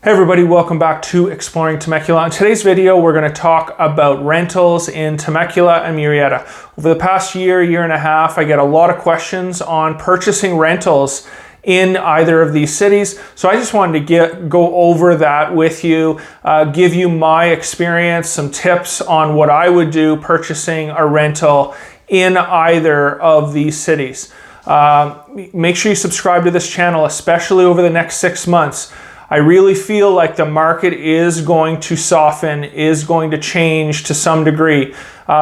Hey everybody, welcome back to Exploring Temecula. In today's video, we're going to talk about rentals in Temecula and Murrieta. Over the past year and a half, I get a lot of questions on purchasing rentals in either of these cities. So I just wanted to go over that with you, give you my experience, some tips on what I would do purchasing a rental in either of these cities. Make sure you subscribe to this channel, especially over the next 6 months. I really feel like the market is going to soften, is going to change to some degree.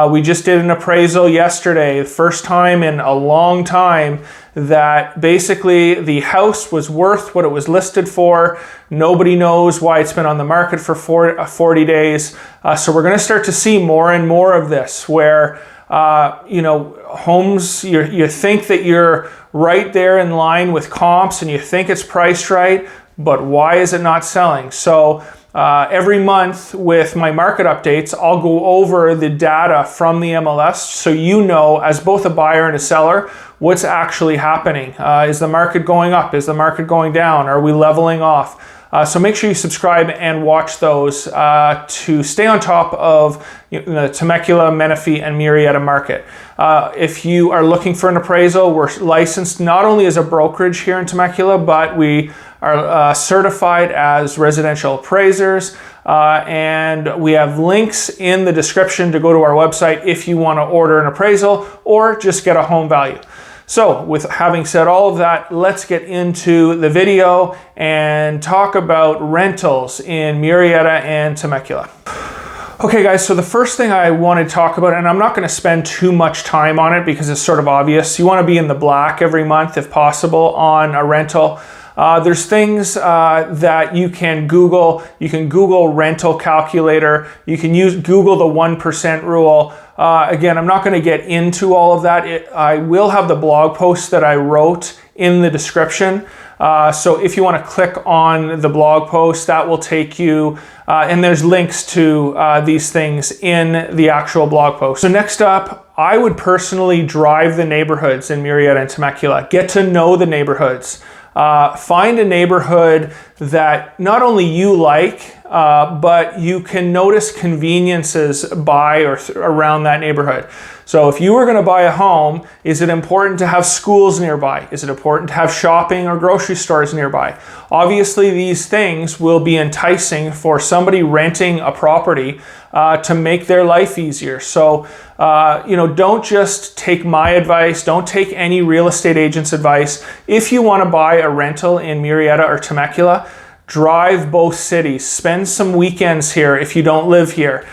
We just did an appraisal yesterday, the first time in a long time that basically the house was worth what it was listed for. Nobody knows why it's been on the market for 40 days. So we're going to start to see more and more of this where homes, you think that you're right there in line with comps and you think it's priced right, but why is it not selling? So every month with my market updates, I'll go over the data from the MLS so you know, as both a buyer and a seller, what's actually happening. Is the market going up? Is the market going down? Are we leveling off? So make sure you subscribe and watch those to stay on top of the Temecula, Menifee, and Murrieta market. If you are looking for an appraisal, we're licensed not only as a brokerage here in Temecula, but we are certified as residential appraisers, and we have links in the description to go to our website if you want to order an appraisal or just get a home value. So with having said all of that, let's get into the video and talk about rentals in Murrieta and Temecula. Okay guys, so the first thing I want to talk about, and I'm not going to spend too much time on it because it's sort of obvious, you want to be in the black every month if possible on a rental. There's things that you can Google. You can Google rental calculator. You can Google the 1% rule. Again, I'm not going to get into all of that. I will have the blog post that I wrote in the description. So if you want to click on the blog post, that will take you, and there's links to these things in the actual blog post. So next up, I would personally drive the neighborhoods in Murrieta and Temecula. Get to know the neighborhoods. Find a neighborhood that not only you like, but you can notice conveniences by or around that neighborhood. So if you were going to buy a home, is it important to have schools nearby? Is it important to have shopping or grocery stores nearby? Obviously, these things will be enticing for somebody renting a property to make their life easier. So, don't just take my advice. Don't take any real estate agent's advice. If you want to buy a rental in Murrieta or Temecula, drive both cities. Spend some weekends here if you don't live here.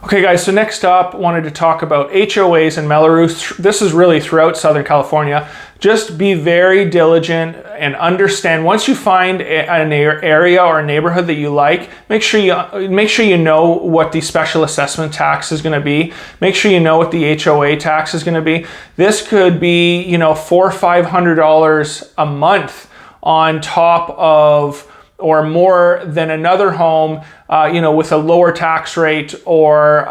Okay guys, so next up, wanted to talk about HOAs and Melrose. This is really throughout Southern California. Just be very diligent and understand, once you find an area or a neighborhood that you like, make sure you know what the special assessment tax is going to be. Make sure you know what the HOA tax is going to be. This could be, $400 or $500 a month on top of or more than another home, with a lower tax rate or,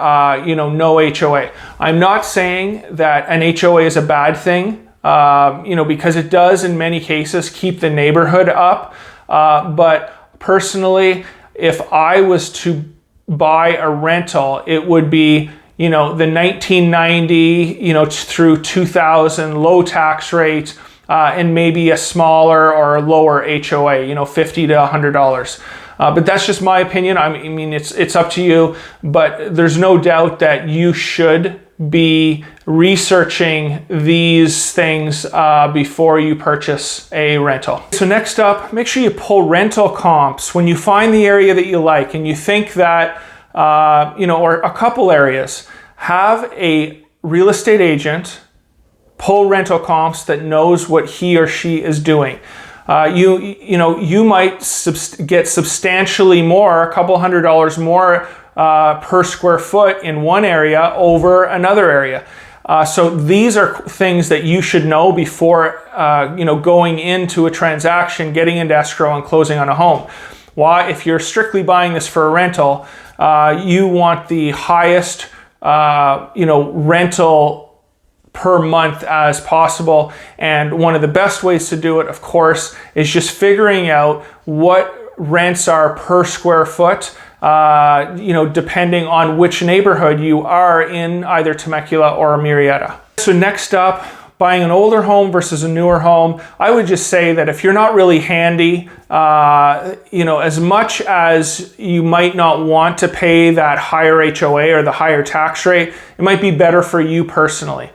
no HOA. I'm not saying that an HOA is a bad thing, because it does in many cases keep the neighborhood up. But personally, if I was to buy a rental, it would be, the 1990, through 2000 low tax rate, and maybe a smaller or lower HOA, $50 to $100. But that's just my opinion. I mean, it's up to you, but there's no doubt that you should be researching these things before you purchase a rental. So next up, make sure you pull rental comps when you find the area that you like and you think that, or a couple areas, have a real estate agent pull rental comps that knows what he or she is doing. You might get substantially more, a couple $100 more per square foot in one area over another area. So these are things that you should know before going into a transaction, getting into escrow and closing on a home. Why? If you're strictly buying this for a rental, you want the highest rental per month as possible. And one of the best ways to do it, of course, is just figuring out what rents are per square foot, depending on which neighborhood you are in either Temecula or Murrieta. So next up, buying an older home versus a newer home. I would just say that if you're not really handy, as much as you might not want to pay that higher HOA or the higher tax rate, it might be better for you personally.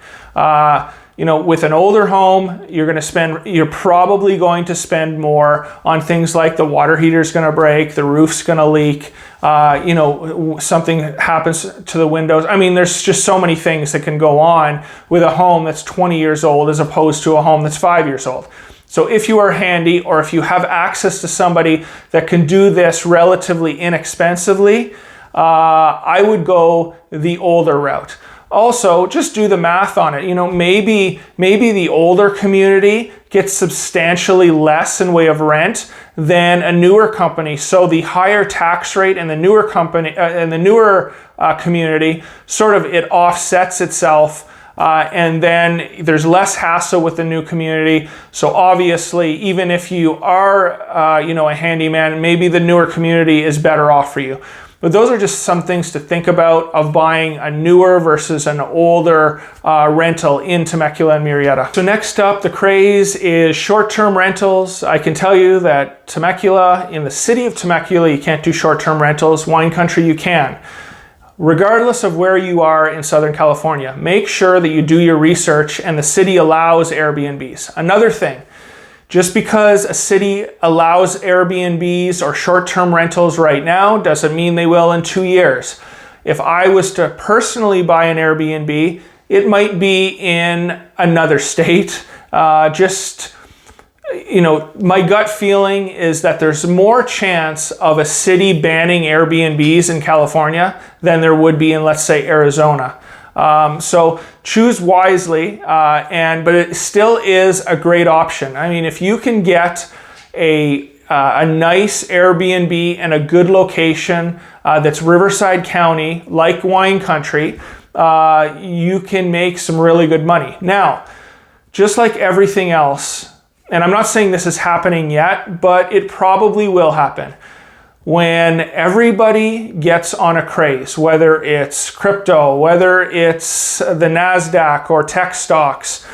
With an older home, you're probably going to spend more on things like the water heater's going to break, the roof's going to leak, something happens to the windows. I mean, there's just so many things that can go on with a home that's 20 years old as opposed to a home that's 5 years old. So if you are handy, or if you have access to somebody that can do this relatively inexpensively, I would go the older route. Also, just do the math on it. Maybe the older community gets substantially less in way of rent than a newer company. So the higher tax rate in the newer company community sort of it offsets itself. And then there's less hassle with the new community. So obviously, even if you are, a handyman, maybe the newer community is better off for you. But those are just some things to think about of buying a newer versus an older rental in Temecula and Murrieta. So next up, the craze is short-term rentals. I can tell you that Temecula, in the city of Temecula, you can't do short-term rentals. Wine country, you can. Regardless of where you are in Southern California, make sure that you do your research and the city allows Airbnbs. Another thing, just because a city allows Airbnbs or short-term rentals right now doesn't mean they will in 2 years. If I was to personally buy an Airbnb, it might be in another state. My gut feeling is that there's more chance of a city banning Airbnbs in California than there would be in, let's say, Arizona. So choose wisely, but it still is a great option. I mean, if you can get a nice Airbnb in a good location that's Riverside County, like wine country, you can make some really good money. Now, just like everything else, and I'm not saying this is happening yet, but it probably will happen. When everybody gets on a craze, whether it's crypto, whether it's the NASDAQ or tech stocks,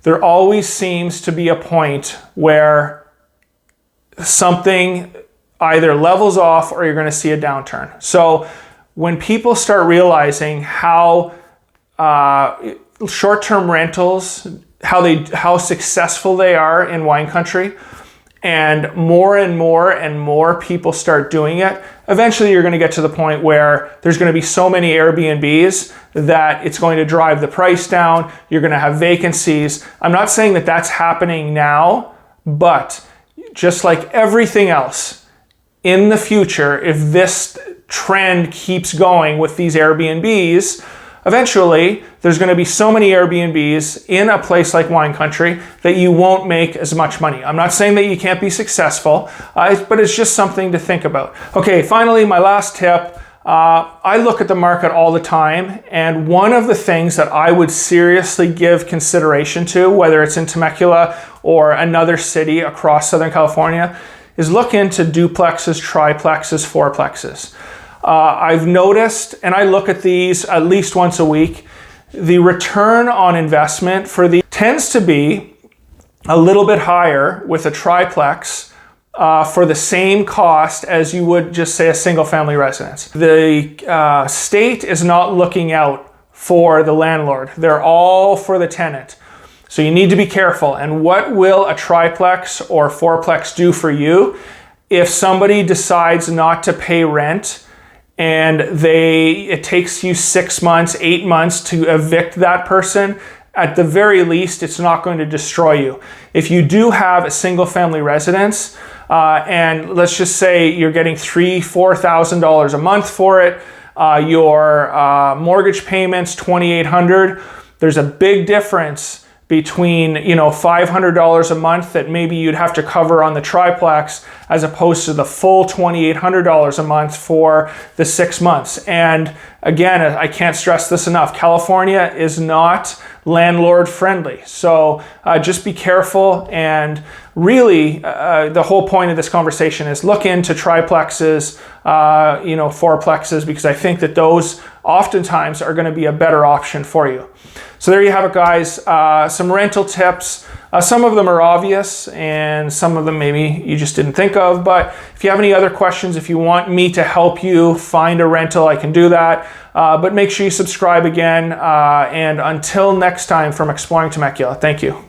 there always seems to be a point where something either levels off or you're going to see a downturn. So when people start realizing how short-term rentals, how successful they are in wine country, and more people start doing it, eventually you're going to get to the point where there's going to be so many Airbnbs that it's going to drive the price down. You're going to have vacancies. I'm not saying that that's happening now, but just like everything else, in the future, if this trend keeps going with these Airbnbs, eventually, there's going to be so many Airbnbs in a place like wine country that you won't make as much money. I'm not saying that you can't be successful, but it's just something to think about. Okay, finally, my last tip. I look at the market all the time, and one of the things that I would seriously give consideration to, whether it's in Temecula or another city across Southern California, is look into duplexes, triplexes, fourplexes. I've noticed, and I look at these at least once a week, the return on investment for these tends to be a little bit higher with a triplex for the same cost as you would just say a single family residence. The state is not looking out for the landlord. They're all for the tenant. So you need to be careful. And what will a triplex or fourplex do for you if somebody decides not to pay rent and it takes you 6 months, 8 months to evict that person? At the very least, it's not going to destroy you. If you do have a single family residence, and let's just say you're getting $3,000-4,000 a month for it, your mortgage payments $2,800, there's a big difference between $500 a month that maybe you'd have to cover on the triplex as opposed to the full $2,800 a month for the 6 months. And again, I can't stress this enough, California is not landlord friendly. So just be careful, and really the whole point of this conversation is look into triplexes, fourplexes, because I think that those oftentimes are going to be a better option for you. So there you have it, guys. Some rental tips. Some of them are obvious and some of them maybe you just didn't think of, but if you have any other questions, if you want me to help you find a rental, I can do that. But make sure you subscribe again, and until next time from Exploring Temecula, thank you.